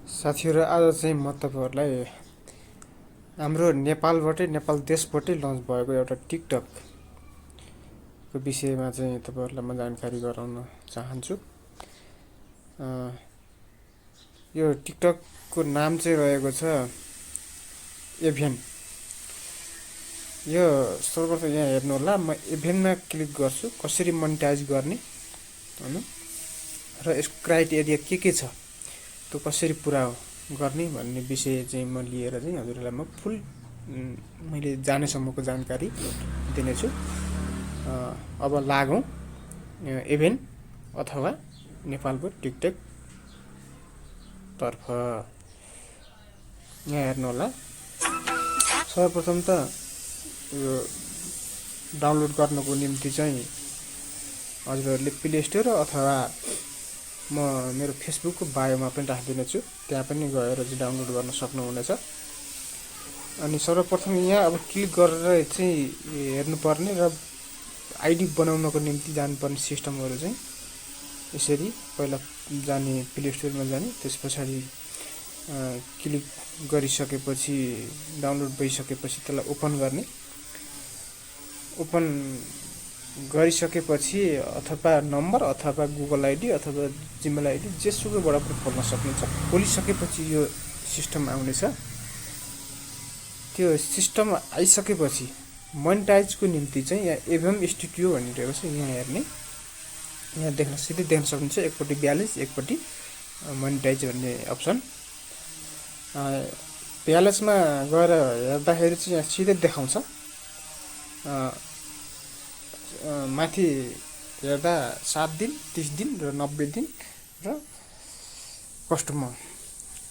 साथीहरु आज चाहिँ म तपाईहरुलाई हाम्रो नेपाल देशबाटै लन्च भएको एउटा टिकटक को विषयमा चाहिँ तपाईहरुलाई म जानकारी गराउन चाहन्छु। यो टिकटक को नाम चाहिँ रहेको छ एभेन। यो सर्वप्रथम यहाँ हेर्नु होला, म एभेनमा क्लिक गर्छु कसरी मोनेटाइज गर्ने हैन र यसको क्राइटेरिया के छ, त्यो कसरी पुरा गर्ने भन्ने विषय चाहिँ म लिएर चाहिँ हजुरलाई म फुल मैले जानेसम्मको जानकारी दिनेछु। अब लागौं एभेन अथवा नेपालको टिकटक तर्फ। यहाँ हेर्नु होला, सर्वप्रथम त यो डाउनलोड गर्नको निम्ति चाहिँ हजुरहरुले प्ले स्टोर अथवा म मेरो फेसबुकको बायोमा पनि राखिदिने छु, त्यहाँ पनि गएर चाहिँ डाउनलोड गर्न सक्नुहुनेछ। अनि सर्वप्रथम यहाँ अब क्लिक गरेर चाहिँ हेर्नुपर्ने र आइडी बनाउनको निम्ति जानुपर्ने सिस्टमहरु चाहिँ यसरी पहिला जाने प्ले स्टोरमा जाने, त्यसपछि क्लिक गरिसकेपछि डाउनलोड भइसकेपछि त्यसलाई ओपन गर्ने। ओपन गरिसकेपछि अथवा नम्बर अथवा गुगल आइडी अथवा जिमेल आइडी जेसुकैबाट पनि खोल्न सकिन्छ। खोलिसकेपछि यो सिस्टम आउनेछ। त्यो सिस्टम आइसकेपछि मोनेटाइजको निम्ति चाहिँ यहाँ एभएम स्टुडियो भनिरहेको छ, यहाँ हेर्ने, यहाँ सिधै देख्न सक्नुहुन्छ। एकपट्टि ब्यालेन्स, एकपट्टि मोनेटाइज भन्ने अप्सन। ब्यालेन्समा गएर हेर्दाखेरि चाहिँ यहाँ सिधै देखाउँछ, माथि हेर्दा 7 दिन, 30 दिन र 90 दिन र कस्टमर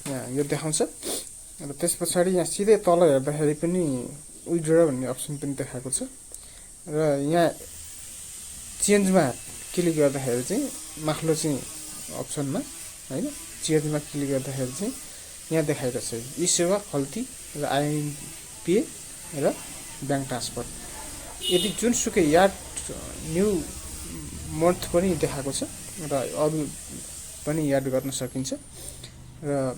यहाँ यो देखाउँछ। र त्यसपछि यहाँ सिधै तल हेर्दाखेरि पनि विथड्र भन्ने अप्सन पनि देखाएको छ। र यहाँ चेन्जमा क्लिक गर्दाखेरि चाहिँ माथिल्लो चाहिँ अप्सनमा हैन, चेन्जमा क्लिक गर्दाखेरि चाहिँ यहाँ देखाएको छ ई सेवा, खल्ती र आइएमपीए र ब्याङ्क ट्रान्सफर। यदि जुनसुकै याद न्यू मन्थ पनि देखाएको छ र अरु पनि याद गर्न सकिन्छ। र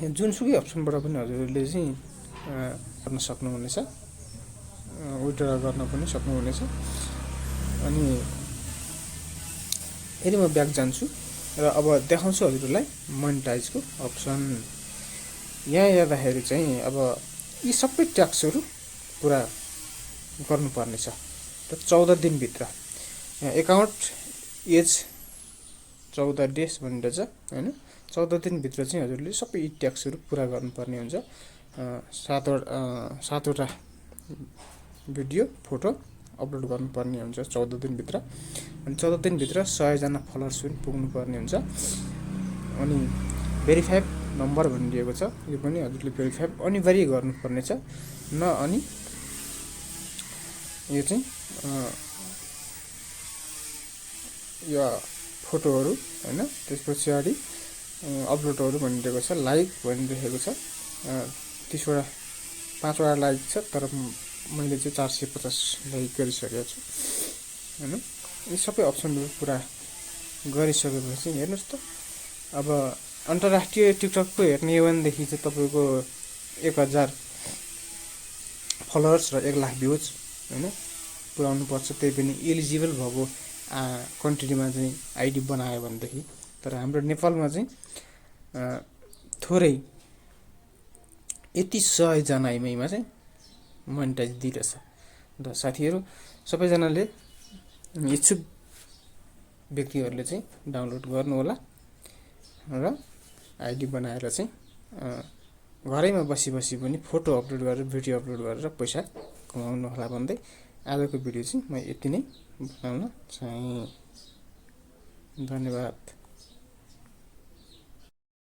जुनसुकै अप्सनबाट पनि हजुरले चाहिँ गर्न सक्नुहुनेछ, विथड्र गर्न पनि सक्नुहुनेछ। अनि यदि म ब्याक जान्छु र अब देखाउँछु हजुरलाई मोनेटाइजको अप्सन। यहाँ हेर्दाखेरि चाहिँ अब यी सबै ट्याक्सहरु पुरा गर्नुपर्ने छ र 14 दिन भित्र। एकाउन्ट एज 14 डेज भनिरहेछ हैन। 14 दिन भित्र चाहिँ हजुरले सबै यी ट्याक्सहरु पुरा गर्नुपर्ने हुन्छ। 7वटा भिडियो, फोटो अपलोड गर्नुपर्ने हुन्छ 14 दिन भित्र। अनि 14 दिन भित्र 100 जना फलोअर्स पनि पुग्नुपर्ने हुन्छ। अनि भेरिफाइड नम्बर भनिदिएको छ, यो पनि हजुरले भेरिफाई अनिवार्य गर्नुपर्ने छ। अनि यो चाहिँ यो फोटोहरु हैन, त्यसपछि अपलोडहरु भनिरहेको छ, लाइक भनिरहेको छ। 30वटा 5वटा लाइक छ, तर मैले चाहिँ 450 लाइक गरिसकेको छु हैन। यी सबै अप्सनहरु पुरा गरिसकेपछि हेर्नुस् त, अब अन्तर्राष्ट्रिय टिकटकको हेर्ने हो भनेदेखि चाहिँ तपाईको 1000 फलोअर्स र 1 लाख भ्युज हैन पुर्याउनु पर्छ। त्यही पनि एलिजिबल भएको कन्ट्रीमा चाहिँ आइडी बनायो भनेदेखि। तर हाम्रो नेपालमा चाहिँ थोरै यति 100 जना इमैमा चाहिँ मोनेटाइज दिइरहेछ। र साथीहरु सबैजनाले इच्छुक व्यक्तिहरुले चाहिँ डाउनलोड गर्नु होला र आइडी बनाएर चाहिँ घरैमा बसी पनि फोटो अपलोड गरेर भिडियो अपलोड गरेर पैसा कमाउनु होला भन्दै आजको भिडियो चाहिँ म यति नै बनाउन चाहे। धन्यवाद।